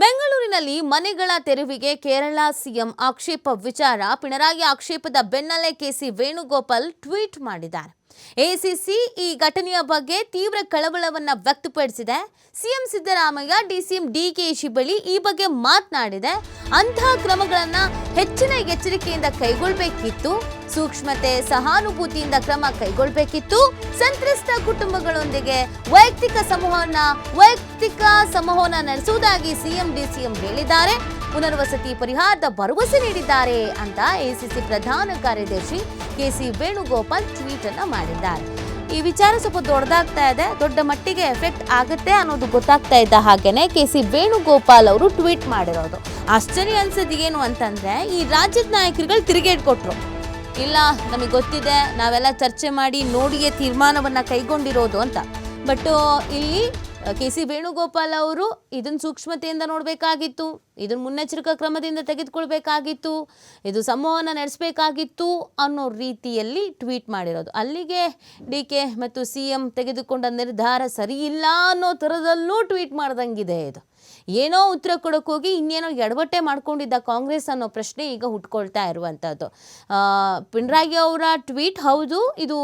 ಬೆಂಗಳೂರಿನಲ್ಲಿ ಮನೆಗಳ ತೆರವಿಗೆ ಕೇರಳ ಸಿಎಂ ಆಕ್ಷೇಪ ವಿಚಾರ ಪಿಣರಾಯಿ ಆಕ್ಷೇಪದ ಬೆನ್ನಲ್ಲೇ ಕೆಸಿ ವೇಣುಗೋಪಾಲ್ ಟ್ವೀಟ್ ಮಾಡಿದ್ದಾರೆ. ಎಸಿಸಿ ಈ ಘಟನೆಯ ಬಗ್ಗೆ ತೀವ್ರ ಕಳವಳವನ್ನ ವ್ಯಕ್ತಪಡಿಸಿದೆ. ಸಿಎಂ ಸಿದ್ದರಾಮಯ್ಯ ಡಿಸಿಎಂ ಡಿಕೆಶಿ ಬಳಿ ಈ ಬಗ್ಗೆ ಮಾತನಾಡಿದೆ. ಅಂತಹ ಕ್ರಮಗಳನ್ನು ಹೆಚ್ಚಿನ ಎಚ್ಚರಿಕೆಯಿಂದ ಕೈಗೊಳ್ಳಬೇಕಿತ್ತು. ಸೂಕ್ಷ್ಮತೆ ಸಹಾನುಭೂತಿಯಿಂದ ಕ್ರಮ ಕೈಗೊಳ್ಳಬೇಕಿತ್ತು. ಸಂತ್ರಸ್ತ ಕುಟುಂಬಗಳೊಂದಿಗೆ ವೈಯಕ್ತಿಕ ಸಂವಹನ ನಡೆಸುವುದಾಗಿ ಸಿಎಂ ಡಿಸಿಎಂ ಹೇಳಿದ್ದಾರೆ. ಪುನರ್ವಸತಿ ಪರಿಹಾರದ ಭರವಸೆ ನೀಡಿದ್ದಾರೆ ಅಂತ ಎಸಿಸಿ ಪ್ರಧಾನ ಕಾರ್ಯದರ್ಶಿ ಕೆಸಿ ವೇಣುಗೋಪಾಲ್ ಟ್ವೀಟ್ ಅನ್ನ ಮಾಡಿದ್ದಾರೆ. ಈ ವಿಚಾರ ಸ್ವಲ್ಪ ದೊಡ್ಡದಾಗ್ತಾ ಇದೆ, ದೊಡ್ಡ ಮಟ್ಟಿಗೆ ಎಫೆಕ್ಟ್ ಆಗುತ್ತೆ ಅನ್ನೋದು ಗೊತ್ತಾಗ್ತಾ ಇದ್ದ ಹಾಗೇನೆ ಕೆಸಿ ವೇಣುಗೋಪಾಲ್ ಅವರು ಟ್ವೀಟ್ ಮಾಡಿರೋದು. ಆಶ್ಚರ್ಯ ಅನ್ಸೋದು ಏನು ಅಂತಂದ್ರೆ, ಈ ರಾಜ್ಯದ ನಾಯಕರುಗಳು ತಿರುಗೇಟ್ ಕೊಟ್ರು. ಇಲ್ಲ, ನಮಗೆ ಗೊತ್ತಿದೆ, ನಾವೆಲ್ಲ ಚರ್ಚೆ ಮಾಡಿ ನೋಡಿಯೇ ತೀರ್ಮಾನವನ್ನ ಕೈಗೊಂಡಿರೋದು ಅಂತ. ಬಟ್ ಇಲ್ಲಿ ಕೆಸಿ ವೇಣುಗೋಪಾಲ್ ಅವರು ಇದನ್ನು ಸೂಕ್ಷ್ಮತೆಯಿಂದ ನೋಡಬೇಕಾಗಿತ್ತು, ಇದನ್ನು ಮುನ್ನೆಚ್ಚರಿಕಾ ಕ್ರಮದಿಂದ ತೆಗೆದುಕೊಳ್ಬೇಕಾಗಿತ್ತು, ಇದು ಸಂವಹನ ನಡೆಸಬೇಕಾಗಿತ್ತು ಅನ್ನೋ ರೀತಿಯಲ್ಲಿ ಟ್ವೀಟ್ ಮಾಡಿರೋದು. ಅಲ್ಲಿಗೆ ಡಿಕೆ ಮತ್ತು ಸಿಎಂ ತೆಗೆದುಕೊಂಡ ನಿರ್ಧಾರ ಸರಿ ಇಲ್ಲ ಅನ್ನೋ ಥರದಲ್ಲೂ ಟ್ವೀಟ್ ಮಾಡ್ದಂಗಿದೆ. ಇದು ಏನೋ ಉತ್ತರ ಕೊಡೋಕೆ ಹೋಗಿ ಇನ್ನೇನೋ ಎಡವಟ್ಟೆ ಮಾಡ್ಕೊಂಡಿದ್ದ ಕಾಂಗ್ರೆಸ್ ಅನ್ನೋ ಪ್ರಶ್ನೆ ಈಗ ಹುಟ್ಕೊಳ್ತಾ ಇರುವಂಥದ್ದು. ಪಿಣರಾಯಿ ಅವರ ಟ್ವೀಟ್ ಹೌದು, ಇದು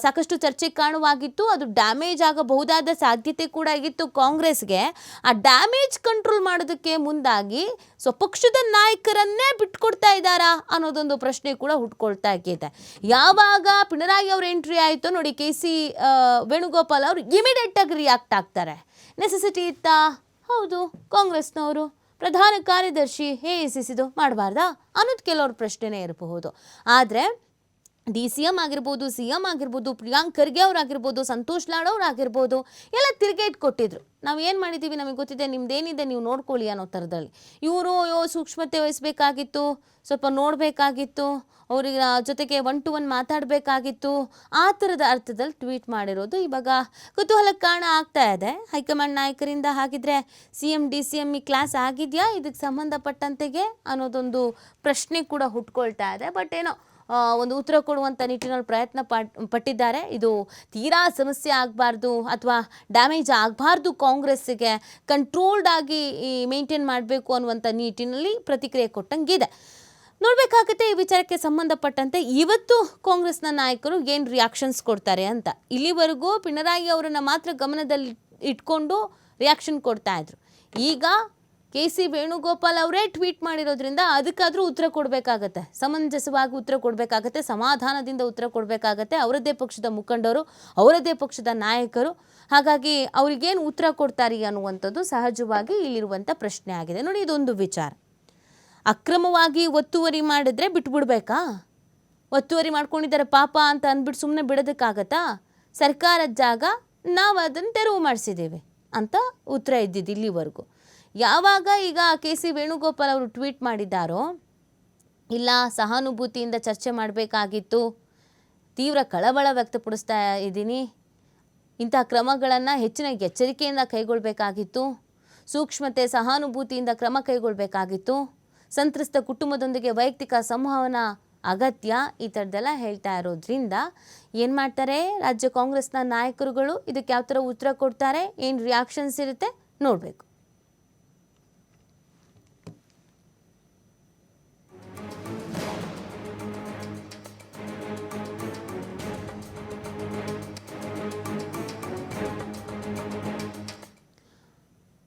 ಸಾಕಷ್ಟು ಚರ್ಚೆಗೆ ಕಾರಣವಾಗಿತ್ತು. ಅದು ಡ್ಯಾಮೇಜ್ ಆಗಬಹುದಾದ ಸಾಧ್ಯತೆ ಕೂಡ ಇತ್ತು ಕಾಂಗ್ರೆಸ್ಗೆ. ಆ ಡ್ಯಾಮೇಜ್ ಕಂಟ್ರೋಲ್ ಮಾಡೋದಕ್ಕೆ ಮುಂದಾಗಿ ಸ್ವಪಕ್ಷದ ನಾಯಕರನ್ನೇ ಬಿಟ್ಕೊಡ್ತಾ ಇದ್ದಾರಾ ಅನ್ನೋದೊಂದು ಪ್ರಶ್ನೆ ಕೂಡ ಹುಟ್ಕೊಳ್ತಾ ಇದೆ. ಯಾವಾಗ ಪಿಣರಾಯಿ ಅವ್ರ ಎಂಟ್ರಿ ಆಯಿತು ನೋಡಿ, ಕೆಸಿ ವೇಣುಗೋಪಾಲ್ ಅವರು ಇಮಿಡಿಯೇಟ್ ಆಗಿ ರಿಯಾಕ್ಟ್ ಆಗ್ತಾರೆ. ನೆಸೆಸಿಟಿ ಇತ್ತಾ? ಹೌದು, ಕಾಂಗ್ರೆಸ್ನವರು ಪ್ರಧಾನ ಕಾರ್ಯದರ್ಶಿ ಎಸಿಸಿದು ಮಾಡಬಾರ್ದಾ ಅನ್ನೋದು ಕೆಲವ್ರ ಪ್ರಶ್ನೆನೇ ಇರಬಹುದು. ಆದರೆ ಡಿಸಿಎಂ ಆಗಿರ್ಬೋದು, ಸಿಎಂ ಆಗಿರ್ಬೋದು, ಪ್ರಿಯಾಂಕ್ ಖರ್ಗೆ ಅವರಾಗಿರ್ಬೋದು, ಸಂತೋಷ್ ಲಾಡ್ ಅವರಾಗಿರ್ಬೋದು, ಎಲ್ಲ ತಿರುಗೇಟ್ ಕೊಟ್ಟಿದ್ರು. ನಾವು ಏನು ಮಾಡಿದ್ದೀವಿ ನಮಗೆ ಗೊತ್ತಿದೆ, ನಿಮ್ದೇನಿದೆ ನೀವು ನೋಡ್ಕೊಳ್ಳಿ ಅನ್ನೋ ಥರದಲ್ಲಿ. ಇವರು ಸೂಕ್ಷ್ಮತೆ ವಹಿಸಬೇಕಾಗಿತ್ತು, ಸ್ವಲ್ಪ ನೋಡಬೇಕಾಗಿತ್ತು, ಅವ್ರಿಗೆ ಜೊತೆಗೆ 1 to 1 ಮಾತಾಡಬೇಕಾಗಿತ್ತು, ಆ ಥರದ ಅರ್ಥದಲ್ಲಿ ಟ್ವೀಟ್ ಮಾಡಿರೋದು ಇವಾಗ ಕುತೂಹಲಕ್ಕೆ ಕಾರಣ ಆಗ್ತಾ ಇದೆ. ಹೈಕಮಾಂಡ್ ನಾಯಕರಿಂದ ಹಾಗಿದ್ರೆ ಸಿಎಂ ಡಿಸಿಎಂ ಈ ಕ್ಲಾಸ್ ಆಗಿದೆಯಾ ಇದಕ್ಕೆ ಸಂಬಂಧಪಟ್ಟಂತೆಗೆ ಅನ್ನೋದೊಂದು ಪ್ರಶ್ನೆ ಕೂಡ ಹುಟ್ಕೊಳ್ತಾ ಇದೆ. ಬಟ್ ಏನೋ ಒಂದು ಉತ್ತರ ಕೊಡುವಂಥ ನಿಟ್ಟಿನಲ್ಲಿ ಪ್ರಯತ್ನ ಪಟ್ಟಿದ್ದಾರೆ. ಇದು ತೀರಾ ಸಮಸ್ಯೆ ಆಗಬಾರ್ದು ಅಥವಾ ಡ್ಯಾಮೇಜ್ ಆಗಬಾರ್ದು, ಕಾಂಗ್ರೆಸ್ಸಿಗೆ ಕಂಟ್ರೋಲ್ಡ್ ಆಗಿ ಮೇಂಟೈನ್ ಮಾಡಬೇಕು ಅನ್ನುವಂಥ ನಿಟ್ಟಿನಲ್ಲಿ ಪ್ರತಿಕ್ರಿಯೆ ಕೊಟ್ಟಂಗಿದೆ. ನೋಡಬೇಕಾಗುತ್ತೆ ಈ ವಿಚಾರಕ್ಕೆ ಸಂಬಂಧಪಟ್ಟಂತೆ ಇವತ್ತು ಕಾಂಗ್ರೆಸ್ನ ನಾಯಕರು ಏನು ರಿಯಾಕ್ಷನ್ಸ್ ಕೊಡ್ತಾರೆ ಅಂತ. ಇಲ್ಲಿವರೆಗೂ ಪಿಣರಾಯಿ ಅವರನ್ನು ಮಾತ್ರ ಗಮನದಲ್ಲಿ ಇಟ್ಕೊಂಡು ರಿಯಾಕ್ಷನ್ ಕೊಡ್ತಾ ಇದ್ರು. ಈಗ ಕೆಸಿ ವೇಣುಗೋಪಾಲ್ ಅವರೇ ಟ್ವೀಟ್ ಮಾಡಿರೋದ್ರಿಂದ ಅದಕ್ಕಾದರೂ ಉತ್ತರ ಕೊಡಬೇಕಾಗತ್ತೆ, ಸಮಂಜಸವಾಗಿ ಉತ್ತರ ಕೊಡಬೇಕಾಗತ್ತೆ, ಸಮಾಧಾನದಿಂದ ಉತ್ತರ ಕೊಡಬೇಕಾಗತ್ತೆ. ಅವರದ್ದೇ ಪಕ್ಷದ ಮುಖಂಡರು, ಅವರದ್ದೇ ಪಕ್ಷದ ನಾಯಕರು. ಹಾಗಾಗಿ ಅವ್ರಿಗೇನು ಉತ್ತರ ಕೊಡ್ತಾರೆ ಅನ್ನುವಂಥದ್ದು ಸಹಜವಾಗಿ ಇಲ್ಲಿರುವಂಥ ಪ್ರಶ್ನೆ ಆಗಿದೆ. ನೋಡಿ, ಇದೊಂದು ವಿಚಾರ. ಅಕ್ರಮವಾಗಿ ಒತ್ತುವರಿ ಮಾಡಿದ್ರೆ ಬಿಟ್ಬಿಡ್ಬೇಕಾ? ಒತ್ತುವರಿ ಮಾಡ್ಕೊಂಡಿದ್ದಾರೆ ಪಾಪ ಅಂತ ಅಂದ್ಬಿಟ್ಟು ಸುಮ್ಮನೆ ಬಿಡೋದಕ್ಕಾಗತ್ತಾ? ಸರ್ಕಾರದ ಜಾಗ, ನಾವು ಅದನ್ನು ತೆರವು ಮಾಡಿಸಿದ್ದೀವಿ ಅಂತ ಉತ್ತರ ಇದ್ದಿದ್ದು ಇಲ್ಲಿವರೆಗೂ. ಯಾವಾಗ ಈಗ ಕೆಸಿ ವೇಣುಗೋಪಾಲ್ ಅವರು ಟ್ವೀಟ್ ಮಾಡಿದ್ದಾರೋ, ಇಲ್ಲ ಸಹಾನುಭೂತಿಯಿಂದ ಚರ್ಚೆ ಮಾಡಬೇಕಾಗಿತ್ತು, ತೀವ್ರ ಕಳವಳ ವ್ಯಕ್ತಪಡಿಸ್ತಾ ಇದ್ದೀನಿ, ಇಂಥ ಕ್ರಮಗಳನ್ನು ಹೆಚ್ಚಿನ ಎಚ್ಚರಿಕೆಯಿಂದ ಕೈಗೊಳ್ಳಬೇಕಾಗಿತ್ತು, ಸೂಕ್ಷ್ಮತೆ ಸಹಾನುಭೂತಿಯಿಂದ ಕ್ರಮ ಕೈಗೊಳ್ಳಬೇಕಾಗಿತ್ತು, ಸಂತ್ರಸ್ತ ಕುಟುಂಬದೊಂದಿಗೆ ವೈಯಕ್ತಿಕ ಸಂವಹನ ಅಗತ್ಯ, ಈ ಥರದ್ದೆಲ್ಲ ಹೇಳ್ತಾ ಇರೋದ್ರಿಂದ ಏನು ಮಾಡ್ತಾರೆ ರಾಜ್ಯ ಕಾಂಗ್ರೆಸ್ನ ನಾಯಕರುಗಳು, ಇದಕ್ಕೆ ಯಾವ ಥರ ಉತ್ತರ ಕೊಡ್ತಾರೆ, ಏನು ರಿಯಾಕ್ಷನ್ಸ್ ಇರುತ್ತೆ ನೋಡಬೇಕು.